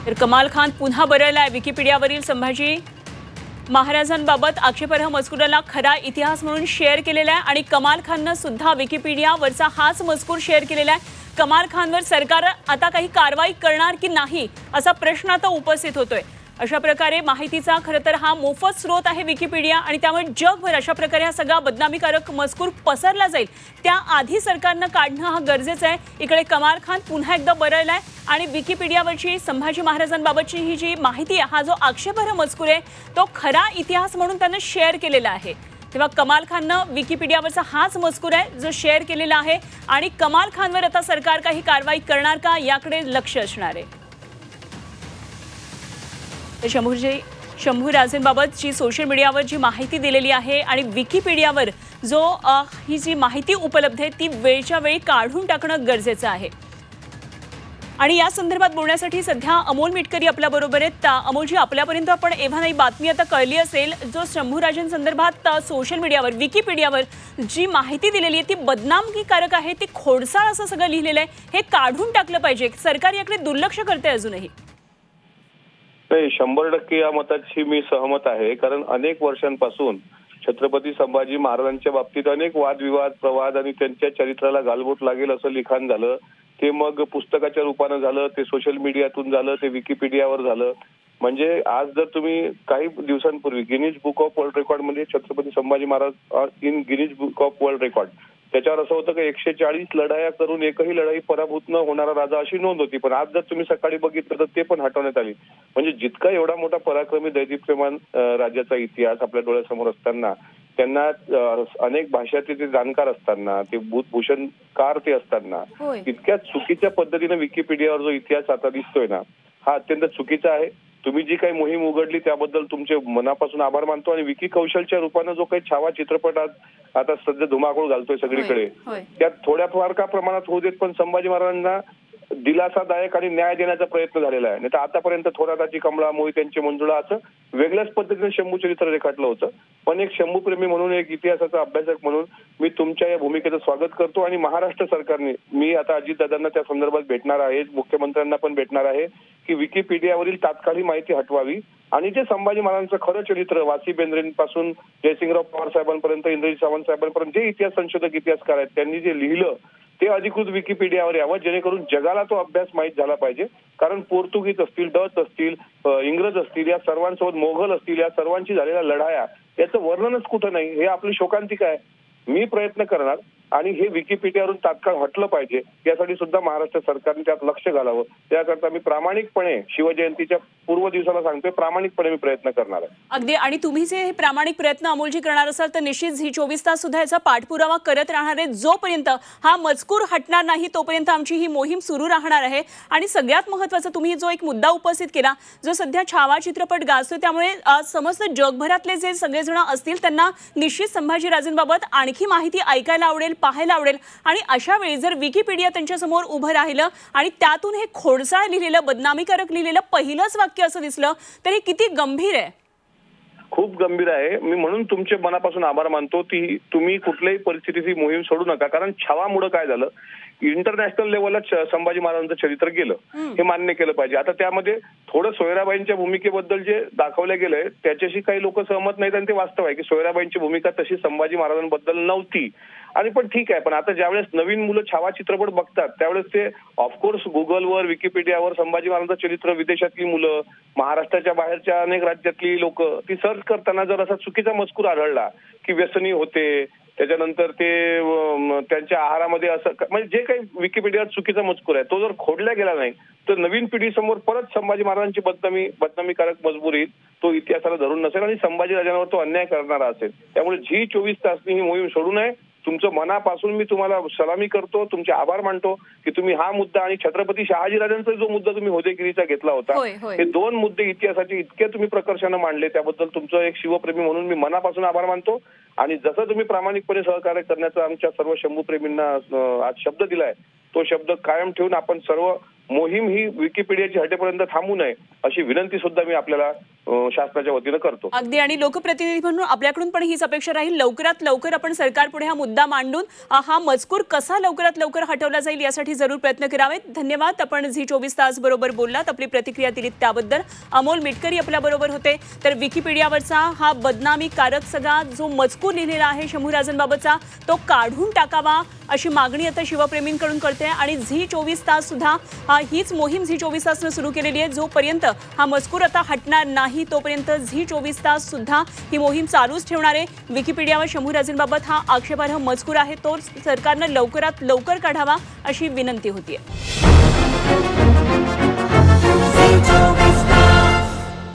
तर कमाल खान पुन्हा बरळलाय। विकिपीडियावरील संभाजी महाराजांबाबत आक्षेपार्ह मजकुराला खरा इतिहास म्हणून शेअर केलेला आहे आणि कमाल खाननं सुद्धा विकिपीडियावरचा हाच मजकूर शेअर केलेला आहे। कमाल खानवर सरकार आता काही कारवाई करणार की नाही असा प्रश्न आता उपस्थित होतोय। अशा प्रकारे माहितीचा खरं तर हा मोफत स्रोत आहे विकिपीडिया आणि त्यामुळे जगभर अशा प्रकारे हा सगळा बदनामीकारक मजकूर पसरला जाईल त्याआधी सरकारनं काढणं हा गरजेचं आहे। इकडे कमाल खान पुन्हा एकदा बरळलाय आणि विकिपीडियावरची संभाजी महाराजांबाबतची ही जी माहिती आहे हा जो आक्षेपार्ह मजकूर आहे तो खरा इतिहास म्हणून त्यानं शेअर केलेला आहे। तेव्हा कमाल खाननं विकिपीडियावरचा हाच मजकूर आहे जो शेअर केलेला आहे आणि कमाल खानवर आता सरकार काही कारवाई करणार का याकडे लक्ष असणार आहे। शंभूराजेंबाबतची सोशल मीडियावर जी माहिती दिलेली आहे आणि विकिपीडियावर जो ही जी माहिती उपलब्ध आहे ती वेळच्या वेळी काढून टाकणं गरजेचं आहे। आणि या संदर्भात बोलण्यासाठी सध्या अमोल मिटकरी आपल्या बरोबर आहेत। अमोलजी, आपल्यापर्यंत आपण एव्हा नाही बातमी आता कळली असेल जो शंभूराजेंसंदर्भात सोशल मीडियावर विकिपीडियावर जी माहिती दिलेली आहे ती बदनामीकारक आहे, ती खोडसाळ असं सगळं लिहिलेलं आहे, हे काढून टाकलं पाहिजे। सरकार याकडे दुर्लक्ष करते अजूनही। नाही, 100% या मताशी मी सहमत आहे। कारण अनेक वर्षांपासून छत्रपती संभाजी महाराजांच्या बाबतीत अनेक वादविवाद प्रवाद आणि त्यांच्या चरित्राला गालबोट लागेल असं लिखाण झालं। ते मग पुस्तकाच्या रूपानं झालं, ते सोशल मीडियातून झालं, ते विकिपीडियावर झालं। म्हणजे आज जर तुम्ही काही दिवसांपूर्वी Guinness book of world record मध्ये Chhatrapati Sambhaji Maharaj in Guinness book of world record त्याच्यावर असं होतं की 140 लढाया करून एकही लढाई पराभूत न होणारा राजा अशी नोंद होती। पण आज जर तुम्ही सकाळी बघितलं तर ते पण हटवण्यात आली। म्हणजे जितका एवढा मोठा पराक्रमी दैदिप्यमान राज्याचा इतिहास आपल्या डोळ्यासमोर असताना त्यांना अनेक भाषाचे ते जाणकार असताना ते भूषणकार ते असताना इतक्या चुकीच्या पद्धतीने विकिपीडियावर जो इतिहास आता दिसतोय ना हा अत्यंत चुकीचा आहे। तुम्ही जी काही मोहीम उघडली त्याबद्दल तुमचे मनापासून आभार मानतो आणि विकी कौशलच्या रूपानं जो काही छावा चित्रपट आता सध्या धुमाकूळ घालतोय सगळीकडे त्यात थोड्याफार का प्रमाणात होऊ देत पण संभाजी महाराजांना दिलासादायक आणि न्याय देण्याचा प्रयत्न झालेला आहे। नाही तर आतापर्यंत थोराताची कमळा मोहित्यांची मंजुळा असं वेगळ्याच पद्धतीने शंभू चरित्र रेखाटलं होतं। पण एक शंभूप्रेमी म्हणून एक इतिहासाचा अभ्यासक म्हणून मी तुमच्या या भूमिकेचं स्वागत करतो आणि महाराष्ट्र सरकारने मी आता अजितदादांना त्या संदर्भात भेटणार आहे, मुख्यमंत्र्यांना पण भेटणार आहे की विकिपीडियावरील तात्काळ माहिती हटवावी आणि जे संभाजी महाराजांचं खरं चरित्र वासी बेंद्रेंपासून जयसिंगराव पवार साहेबांपर्यंत इंद्रजित सावंत साहेबांपर्यंत जे इतिहास संशोधक इतिहासकार आहेत त्यांनी जे लिहिलं ते अधिकृत विकिपीडियावर यावं जेणेकरून जगाला तो अभ्यास माहीत झाला पाहिजे। कारण पोर्तुगीज असतील, डच असतील, इंग्रज असतील, या सर्वांसोबत मोगल असतील, या सर्वांची झालेल्या लढाया याचं वर्णनच कुठं नाही। हे आपली शोकांतिका आहे। मी प्रयत्न करणार आणि हे विकिपीडियावरून तात्काळ हटलं पाहिजे यासाठी सुद्धा महाराष्ट्र सरकारने त्यात लक्ष घालावं। त्याकरता मी प्रामाणिकपणे शिवजयंतीच्या पूर्व दिवसाला सांगतोय प्रामाणिकपणे मी प्रयत्न करणार आहे। अगदी, आणि तुम्ही जे हे प्रामाणिक प्रयत्न अमोलजी करणार असाल तर निश्चित ही 24 तास सुद्धा याचा पाठपुरावा करत राहणार आहे। जोपर्यंत हा मजकूर हटणार नाही तोपर्यंत आमची ही मोहीम सुरू राहणार आहे। आणि सगळ्यात महत्त्वाचं तुम्ही जो एक मुद्दा उपस्थित केला जो सध्या छावा चित्रपट गाजतोय त्यामुळे समस्त जगभरातले जे सगळेजण असतील त्यांना निश्चित संभाजीराजेंबाबत आणखी माहिती ऐकायला आवडेल, पाहायला आवडेल आणि अशा वेळी जर विकिपीडिया त्यांच्या समोर उभं राहिलं आणि त्यातून हे खोडसाळ लिहिलेलं बदनामीकारक लिहिलेलं पहिलंच वाक्य असं दिसलं तर हे किती गंभीर आहे। खूप गंभीर आहे। मी म्हणून तुमचे मनापासून आभार मानतो की तुम्ही कुठल्याही परिस्थितीत ही मोहीम सोडू नका। कारण छावामुळे काय झालं इंटरनॅशनल लेवलला संभाजी महाराजांचं चरित्र गेलं हे मान्य केलं पाहिजे। आता त्यामध्ये थोडं सोयराबाईंच्या भूमिकेबद्दल जे दाखवलं गेलंय त्याच्याशी काही लोक सहमत नाहीत आणि ते वास्तव आहे की सोयराबाईंची भूमिका तशी संभाजी महाराजांबद्दल नव्हती। आणि पण ठीक आहे, पण आता ज्यावेळेस नवीन मुलं छावा चित्रपट बघतात त्यावेळेस ते ऑफकोर्स गुगलवर विकिपीडियावर संभाजी महाराजांचं चरित्र विदेशातली मुलं महाराष्ट्राच्या बाहेरच्या अनेक राज्यातली लोक ती सर्च करताना जर असा चुकीचा मजकूर आढळला की व्यसनी होते त्याच्यानंतर ते त्यांच्या आहारामध्ये असं म्हणजे जे काही विकिपीडियावर चुकीचा मजकूर आहे तो जर खोडला गेला नाही तर नवीन पिढीसमोर परत संभाजी महाराजांची बदनामीकारक मजबूर येईल, तो इतिहासाला धरून नसेल आणि संभाजी राजांवर तो अन्याय करणारा असेल। त्यामुळे जी 24 तासनी ही मोहीम सोडू नये। तुमचं मनापासून मी तुम्हाला सलामी करतो, तुमचे आभार मानतो की तुम्ही हा मुद्दा आणि छत्रपती शहाजीराजांचा जो मुद्दा तुम्ही होदेगिरीचा घेतला होता हे दोन मुद्दे इतिहासाचे इतके तुम्ही प्रकर्षाने मांडले त्याबद्दल तुमचं एक शिवप्रेमी म्हणून मी मनापासून आभार मानतो। आणि जसं तुम्ही प्रामाणिकपणे सहकार्य करण्याचा आमच्या सर्व शंभूप्रेमींना आज शब्द दिलाय तो शब्द कायम ठेवून आपण सर्व मोहीम ही विकिपीडियाची हटेपर्यंत थांबू नये अशी विनंती सुद्धा मी आपल्याला शासनाच्या वतीनं करतो. अगदी, आणि लोकप्रतिनिधी म्हणून आपल्याकडून पण हीच अपेक्षा राहील, लवकरात लवकर आपण सरकारपुढे हा मुद्दा मांडून हा मजकूर कसा लवकरात लवकर हटवला जाईल यासाठी जरूर प्रयत्न करावेत. धन्यवाद. आपण झी 24 तास बरोबर बोललात, आपली प्रतिक्रिया दिलीत त्याबद्दल. अमोल मिटकरी आपल्या बरोबर होते. तर विकिपीडियावरचा हा बदनामीकारक सगळा जो मजकूर लिहिलेला आहे शंभूराजांबाबतचा, तो काढून टाकावा अशी मागणी आता शिवप्रेमींकडून करते. आणि झी 24 तास सुद्धा हीच मोहीम झी 24 तासनं सुरू केलेली आहे. जोपर्यंत हा मजकूर आता हटणार नाही तोपर्यंत झी 24 तास सुद्धा ही मोहीम चालूच ठेवणार आहे. विकिपीडियावर शंभूराजांबाबत हा आक्षेपार्ह मजकूर आहे तो सरकारनं लवकरात लवकर काढावा अशी विनंती होतीये.